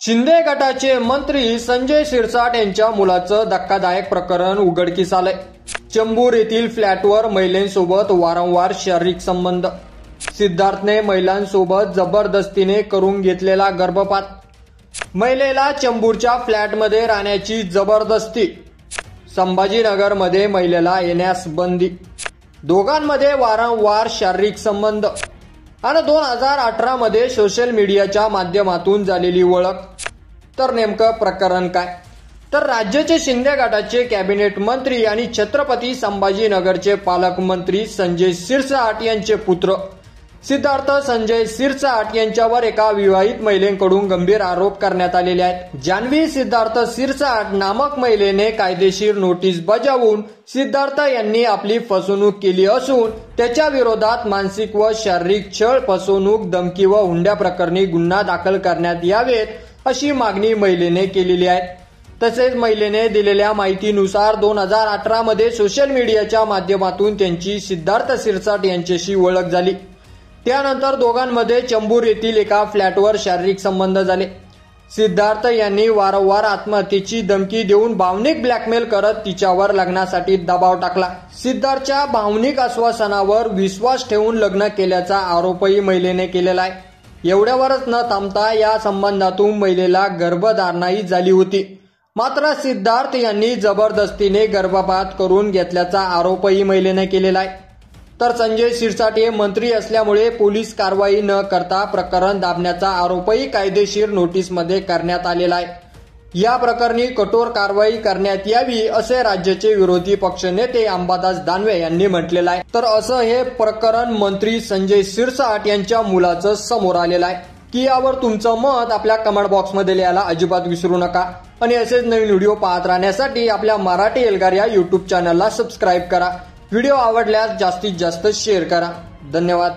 शिंदे गटाचे मंत्री संजय शिरसाट यांच्या मुलाचं धक्कादायक प्रकरण उघडकीस आलंय। चेंबूर येथील फ्लॅटवर महिलांसोबत वारंवार शारीरिक संबंध, सिद्धार्थने महिलांसोबत जबरदस्तीने करून घेतलेला गर्भपात, महिलेला चेंबूरच्या फ्लॅटमध्ये राहण्याची जबरदस्ती, संभाजीनगरमध्ये महिलेला येण्यास बंदी, दोघांमध्ये वारंवार शारीरिक संबंध आणि 2018 मध्ये सोशल मीडियाच्या माध्यमातून झालेली ओळख। तर नेमकं प्रकरण काय? तर राज्याचे शिंदे गटाचे कॅबिनेट मंत्री आणि छत्रपती संभाजीनगरचे पालकमंत्री संजय शिरसाट यांचे पुत्र सिद्धार्थ संजय शिरसाट यांच्यावर एका विवाहित महिलेकडून गंभीर आरोप करण्यात आलेले आहेत। जान्हवी सिद्धार्थ शिरसाट नामक महिलेने कायदेशीर नोटीस बजावून सिद्धार्थ यांनी आपली फसवणूक केली असून त्याच्या विरोधात मानसिक व शारीरिक छळ, फसवणूक, धमकी व हुंडा प्रकरणी गुन्हा दाखल करण्यात यावेत अशी मागणी महिलेने केलेली आहे। तसेच महिलेने दिलेल्या माहितीनुसार 2018 मध्ये सोशल मीडियाच्या माध्यमातून त्यांची सिद्धार्थ शिरसाट यांच्याशी ओळख झाली। त्यानंतर दोघांमध्ये चेंबूर येथील एका फ्लॅटवर शारीरिक संबंध झाले। सिद्धार्थ यांनी वारंवार आत्महत्येची धमकी देऊन भावनिक ब्लॅकमेल करत तिच्यावर लग्नासाठी दबाव टाकला। सिद्धार्थच्या भावनिक आश्वासनावर विश्वास ठेवून लग्न केल्याचा आरोपही महिलेने केलेला आहे। एवढ्यावरच न थांबता या संबंधातून महिलेला गर्भधारणाही झाली होती। मात्र सिद्धार्थ यांनी जबरदस्तीने गर्भपात करून घेतल्याचा आरोपही महिलेने केलेला आहे। तर संजय शिरसाट हे मंत्री असल्यामुळे पोलीस कारवाई न करता प्रकरण दाबण्याचा आरोपही कायदेशीर नोटीसमध्ये करण्यात आलेला आहे। या प्रकरणी कठोर कारवाई करण्यात यावी असे राज्याचे विरोधी पक्षनेते अंबादास दानवे यांनी म्हटलेलं आहे। तर असं हे प्रकरण मंत्री संजय शिरसाट यांच्या मुलाचं समोर आलेलं आहे की यावर तुमचं मत आपल्या कमेंट बॉक्समध्ये लिहायला अजिबात विसरू नका आणि असेच नवीन व्हिडिओ पाहत राहण्यासाठी आपल्या मराठी एल्गार या यूट्यूब चॅनलला सबस्क्राईब करा। व्हिडिओ आवडल्यास जास्तीत जास्त शेअर करा। धन्यवाद।